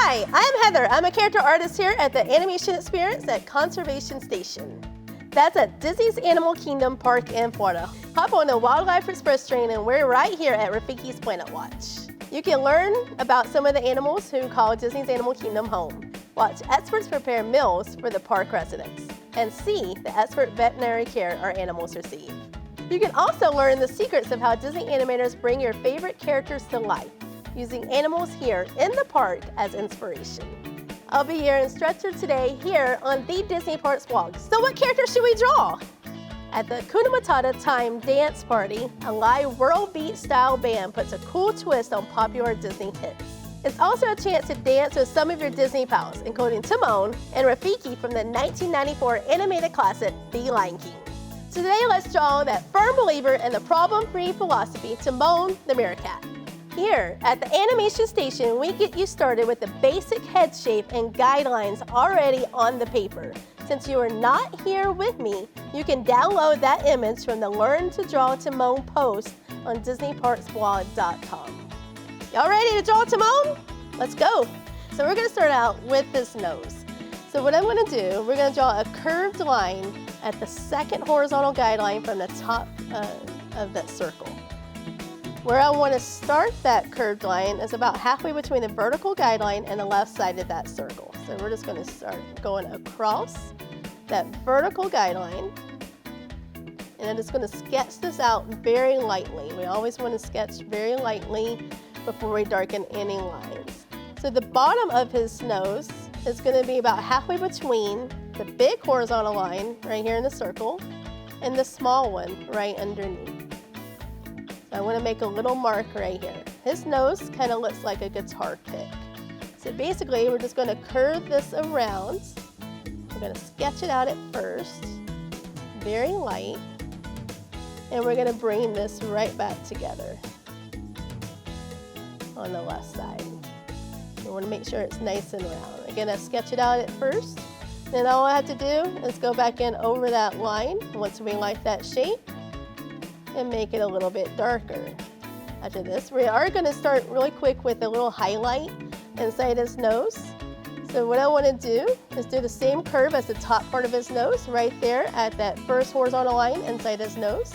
Hi, I'm Heather. I'm a character artist here at the Animation Experience at Conservation Station. That's at Disney's Animal Kingdom Park in Florida. Hop on the Wildlife Express train and we're right here at Rafiki's Planet Watch. You can learn about some of the animals who call Disney's Animal Kingdom home. Watch experts prepare meals for the park residents and see the expert veterinary care our animals receive. You can also learn the secrets of how Disney animators bring your favorite characters to life, using animals here in the park as inspiration. I'll be your instructor today here on the Disney Parks vlog. So what character should we draw? At the Hakuna Matata Time Dance Party, a live world beat style band puts a cool twist on popular Disney hits. It's also a chance to dance with some of your Disney pals, including Timon and Rafiki from the 1994 animated classic, The Lion King. Today, let's draw that firm believer in the problem-free philosophy, Timon the meerkat. Here at the Animation Station, we get you started with the basic head shape and guidelines already on the paper. Since you are not here with me, you can download that image from the Learn to Draw Timon post on DisneyParksBlog.com. Y'all ready to draw Timon? Let's go. So we're gonna start out with his nose. So what I'm gonna do, we're gonna draw a curved line at the second horizontal guideline from the top of that circle. Where I want to start that curved line is about halfway between the vertical guideline and the left side of that circle. So we're just going to start going across that vertical guideline. And I'm just going to sketch this out very lightly. We always want to sketch very lightly before we darken any lines. So the bottom of his nose is going to be about halfway between the big horizontal line right here in the circle and the small one right underneath. So I want to make a little mark right here. His nose kind of looks like a guitar pick. So basically, we're just going to curve this around. We're going to sketch it out at first, very light, and we're going to bring this right back together on the left side. We want to make sure it's nice and round. Again, I sketch it out at first. Then all I have to do is go back in over that line once we like that shape and make it a little bit darker. After this, we are going to start really quick with a little highlight inside his nose. So what I want to do is do the same curve as the top part of his nose right there at that first horizontal line inside his nose.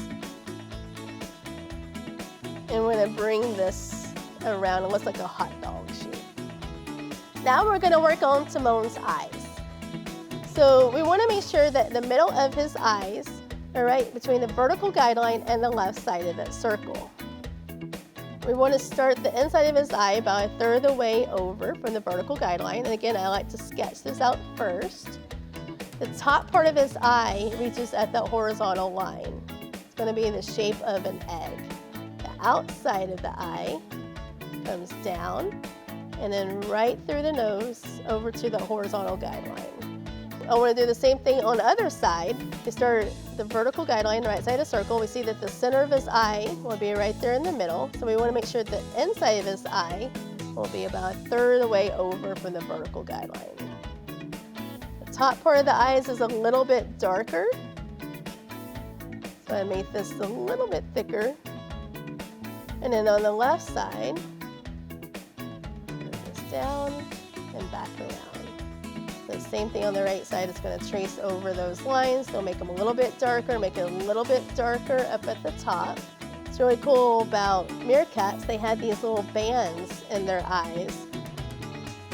And we're going to bring this around. It looks like a hot dog shape. Now we're going to work on Timon's eyes. So we want to make sure that the middle of his eyes are right between the vertical guideline and the left side of that circle. We want to start the inside of his eye about a third of the way over from the vertical guideline. And again, I like to sketch this out first. The top part of his eye reaches at that horizontal line. It's going to be in the shape of an egg. The outside of the eye comes down and then right through the nose over to the horizontal guideline. I want to do the same thing on the other side. We start the vertical guideline right side of the circle. We see that the center of his eye will be right there in the middle. So we want to make sure the inside of his eye will be about a third of the way over from the vertical guideline. The top part of the eyes is a little bit darker. So I made this a little bit thicker. And then on the left side, bring this down and back around. The same thing on the right side. It's going to trace over those lines. They'll make them a little bit darker, make it a little bit darker up at the top. It's really cool about meerkats. They have these little bands in their eyes,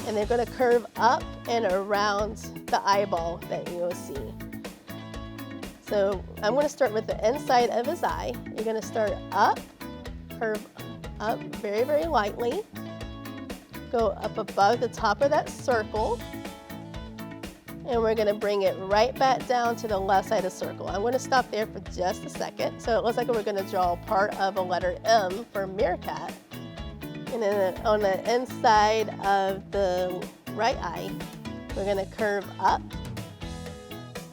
and they're going to curve up and around the eyeball that you will see. So I'm going to start with the inside of his eye. You're going to start up, curve up very, very lightly, go up above the top of that circle, and we're going to bring it right back down to the left side of the circle. I'm going to stop there for just a second. So it looks like we're going to draw part of a letter M for meerkat. And then on the inside of the right eye, we're going to curve up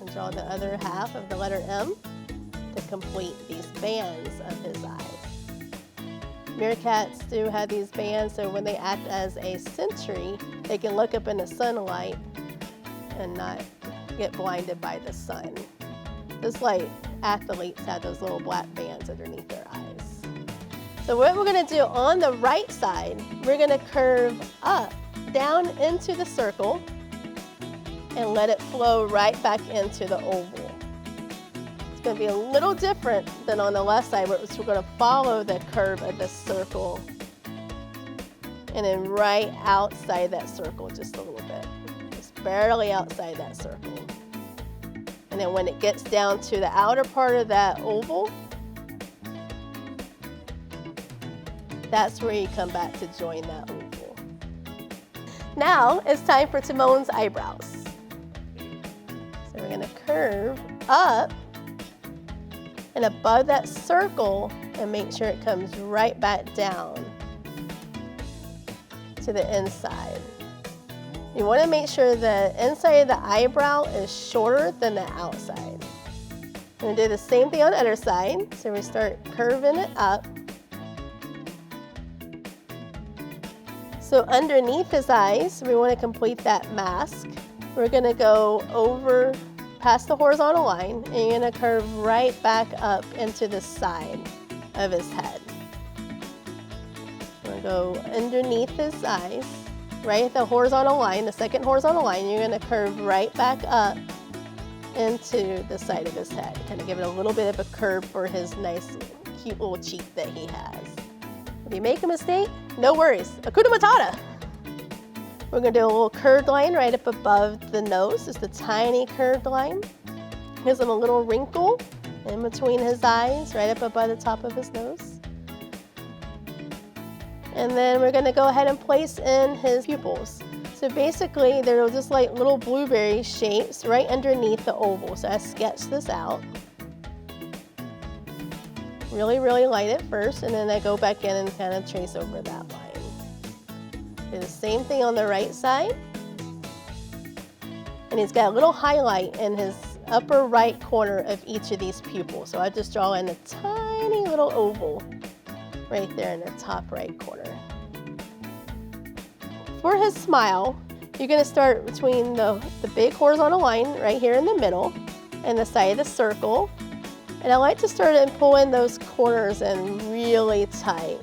and draw the other half of the letter M to complete these bands of his eyes. Meerkats do have these bands, so when they act as a sentry, they can look up in the sunlight and not get blinded by the sun. Just like athletes have those little black bands underneath their eyes. So what we're going to do on the right side, we're going to curve up down into the circle and let it flow right back into the oval. It's going to be a little different than on the left side, where we're going to follow the curve of the circle and then right outside that circle just a little bit, just barely outside that circle. And then when it gets down to the outer part of that oval, that's where you come back to join that oval. Now it's time for Timon's eyebrows. So we're gonna curve up and above that circle and make sure it comes right back down to the inside. You want to make sure the inside of the eyebrow is shorter than the outside. We're going to do the same thing on the other side. So we start curving it up. So underneath his eyes, we want to complete that mask. We're going to go over past the horizontal line, and you're going to curve right back up into the side of his head. We're going to go underneath his eyes. Right at the horizontal line, the second horizontal line, you're going to curve right back up into the side of his head. Kind of give it a little bit of a curve for his nice, cute little cheek that he has. If you make a mistake, no worries. Hakuna Matata. We're going to do a little curved line right up above the nose, just a tiny curved line. Gives him a little wrinkle in between his eyes, right up above the top of his nose. And then we're going to go ahead and place in his pupils. So basically, they're just like little blueberry shapes right underneath the oval. So I sketched this out. Really, really light at first, and then I go back in and kind of trace over that line. Do the same thing on the right side. And he's got a little highlight in his upper right corner of each of these pupils. So I just draw in a tiny little oval right there in the top right corner. For his smile, you're going to start between the big horizontal line right here in the middle and the side of the circle. And I like to start and pull in those corners in really tight.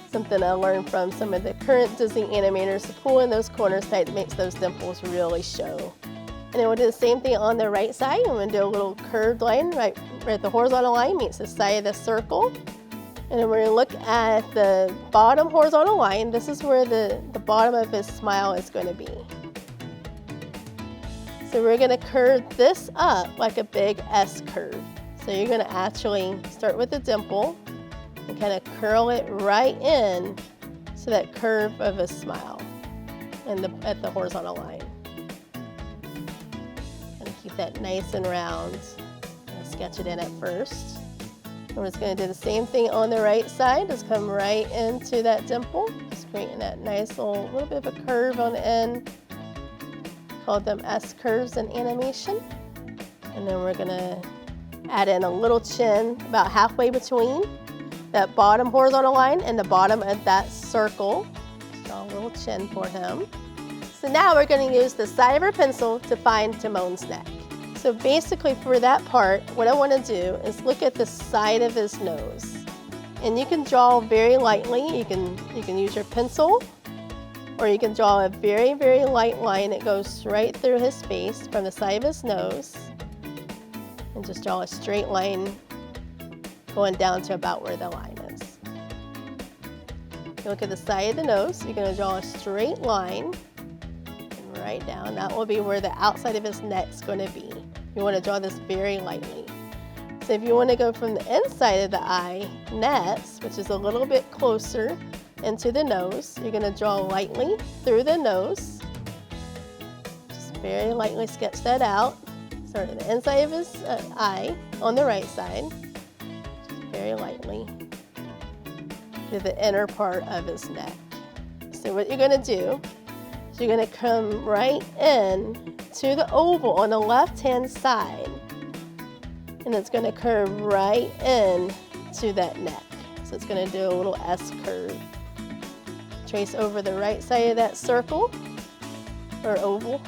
Something I learned from some of the current Disney animators, to pull in those corners tight makes those dimples really show. And then we'll do the same thing on the right side. I'm going to do a little curved line right at the horizontal line meets the side of the circle. And then we're going to look at the bottom horizontal line. This is where the bottom of his smile is going to be. So we're going to curve this up like a big S curve. So you're going to actually start with the dimple and kind of curl it right in to that curve of his smile and at the horizontal line. Keep that nice and round. Sketch it in at first. We're just going to do the same thing on the right side. Just come right into that dimple. Just creating that nice little bit of a curve on the end. Call them S curves in animation. And then we're going to add in a little chin about halfway between that bottom horizontal line and the bottom of that circle. Draw a little chin for him. So now we're going to use the side of our pencil to find Timon's neck. So basically for that part, what I want to do is look at the side of his nose. And you can draw very lightly. You can use your pencil, or you can draw a very, very light line that goes right through his face from the side of his nose. And just draw a straight line going down to about where the line is. You look at the side of the nose, you're going to draw a straight line right down. That will be where the outside of his neck is going to be. You want to draw this very lightly. So if you want to go from the inside of the eye next, which is a little bit closer into the nose, you're going to draw lightly through the nose. Just very lightly sketch that out. Start at the inside of his eye on the right side. Just very lightly to the inner part of his neck. So what you're going to do, you're going to come right in to the oval on the left-hand side, and it's going to curve right in to that neck. So it's going to do a little S curve. Trace over the right side of that circle, or oval.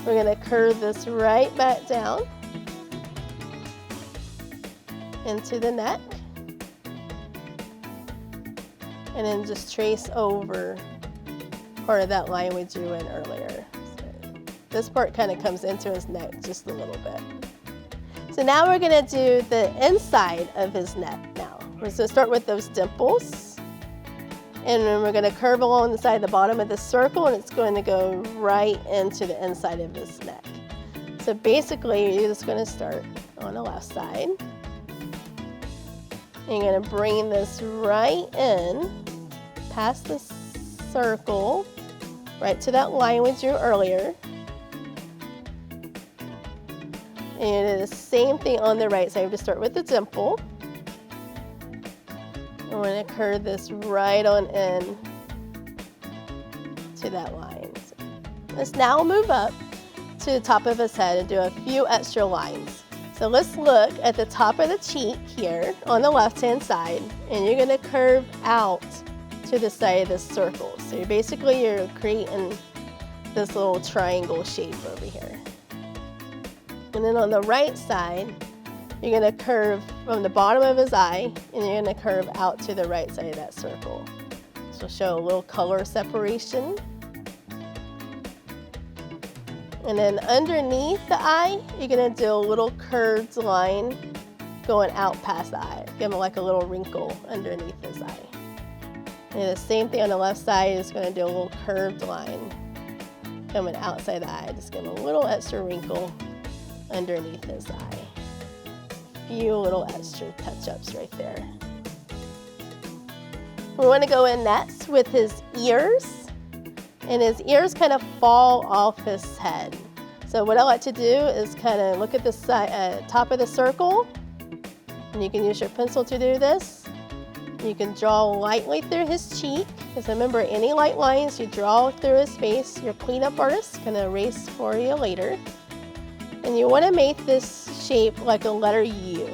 We're going to curve this right back down into the neck. and then just trace over part of that line we drew in earlier. So this part kind of comes into his neck just a little bit. So now we're going to do the inside of his neck now. We're going to start with those dimples, and then we're going to curve along the side of the bottom of the circle, and it's going to go right into the inside of his neck. So basically, you're just going to start on the left side. You're going to bring this right in, past the circle, right to that line we drew earlier. And do the same thing on the right side. We just start with the dimple. I'm going to curve this right on in to that line. So let's now move up to the top of his head and do a few extra lines. So let's look at the top of the cheek here on the left-hand side, and you're going to curve out to the side of the circle. So you're creating this little triangle shape over here. And then on the right side, you're going to curve from the bottom of his eye, and you're going to curve out to the right side of that circle. So show a little color separation. And then underneath the eye, you're going to do a little curved line going out past the eye. Give him like a little wrinkle underneath his eye. And the same thing on the left side, is going to do a little curved line coming outside the eye. Just give him a little extra wrinkle underneath his eye. Few little extra touch-ups right there. We want to go in next with his ears. And his ears kind of fall off his head. So what I like to do is kind of look at the side, top of the circle, and you can use your pencil to do this. You can draw lightly through his cheek, because remember, any light lines you draw through his face, your cleanup artist can erase for you later. And you want to make this shape like a letter U.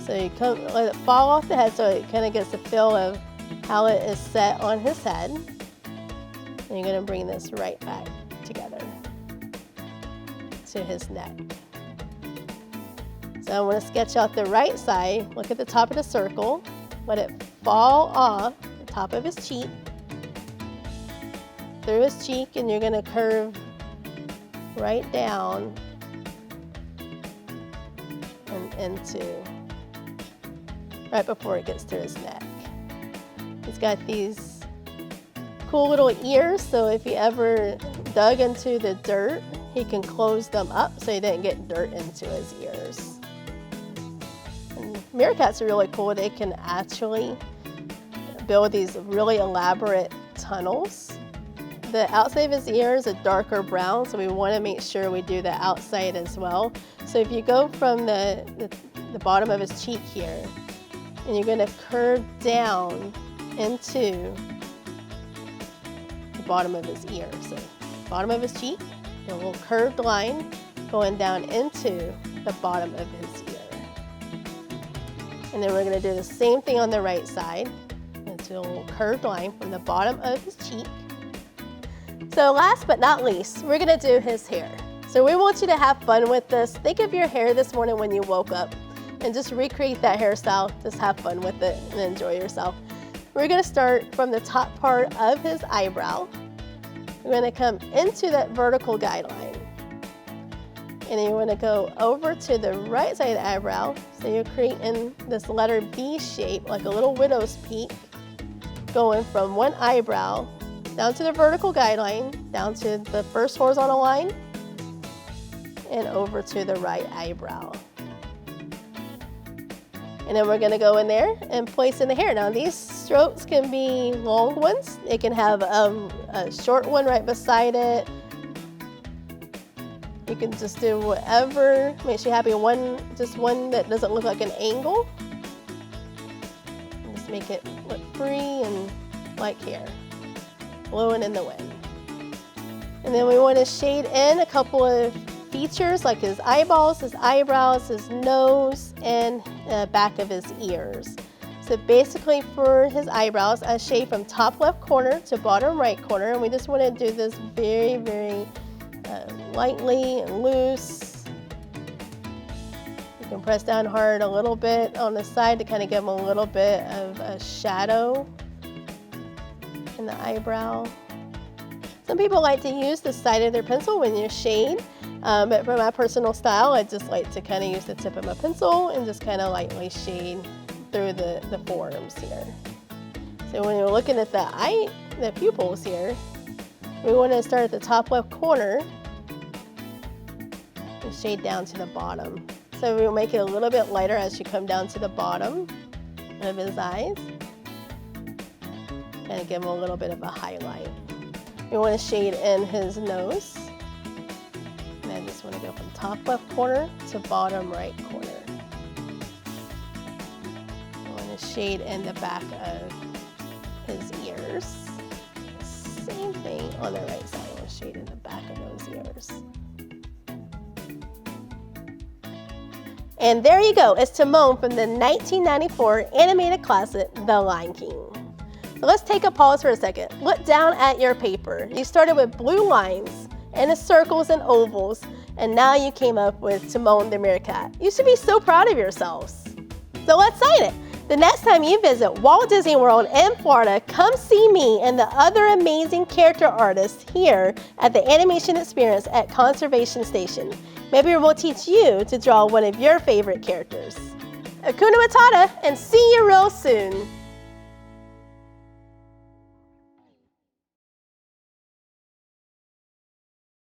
So you let it fall off the head so it kind of gets the feel of how it is set on his head. And you're going to bring this right back together to his neck. So I'm going to sketch out the right side. Look at the top of the circle. Let it fall off the top of his cheek, through his cheek, and you're going to curve right down and into, right before it gets to his neck. He's got these cool little ears, so if he ever dug into the dirt, he can close them up so he didn't get dirt into his ears. And meerkats are really cool. They can actually build these really elaborate tunnels. The outside of his ear is a darker brown, so we want to make sure we do the outside as well. So if you go from the bottom of his cheek here, and you're going to curve down into the bottom of his ear. So bottom of his cheek, a little curved line going down into the bottom of his ear. And then we're going to do the same thing on the right side. Do a little curved line from the bottom of his cheek. So last but not least, we're going to do his hair. So we want you to have fun with this. Think of your hair this morning when you woke up and just recreate that hairstyle. Just have fun with it and enjoy yourself. We're going to start from the top part of his eyebrow. We're going to come into that vertical guideline. And then you want to go over to the right side of the eyebrow. So you're creating this letter V shape, like a little widow's peak, going from one eyebrow down to the vertical guideline, down to the first horizontal line, and over to the right eyebrow. And then we're going to go in there and place in the hair. Now these strokes can be long ones. It can have a short one right beside it. You can just do whatever makes you happy. Just one that doesn't look like an angle. And just make it look free and like hair, blowing in the wind. And then we want to shade in a couple of features like his eyeballs, his eyebrows, his nose, and the back of his ears. So basically for his eyebrows, I shade from top left corner to bottom right corner, and we just want to do this very, very lightly and loose. You can press down hard a little bit on the side to kind of give him a little bit of a shadow and the eyebrow. Some people like to use the side of their pencil when you shade, but for my personal style, I just like to kind of use the tip of my pencil and just kind of lightly shade through the forms here. So when you're looking at the pupils here, we want to start at the top left corner and shade down to the bottom. So we'll make it a little bit lighter as you come down to the bottom of his eyes. Kind of give him a little bit of a highlight. We want to shade in his nose. And I just want to go from top left corner to bottom right corner. I want to shade in the back of his ears. Same thing on the right side. I want to shade in the back of those ears. And there you go. It's Timon from the 1994 animated classic, The Lion King. So let's take a pause for a second. Look down at your paper. You started with blue lines and the circles and ovals, and now you came up with Timon the meerkat. You should be so proud of yourselves. So let's sign it. The next time you visit Walt Disney World in Florida, come see me and the other amazing character artists here at the Animation Experience at Conservation Station. Maybe we'll teach you to draw one of your favorite characters. Hakuna Matata, and see you real soon.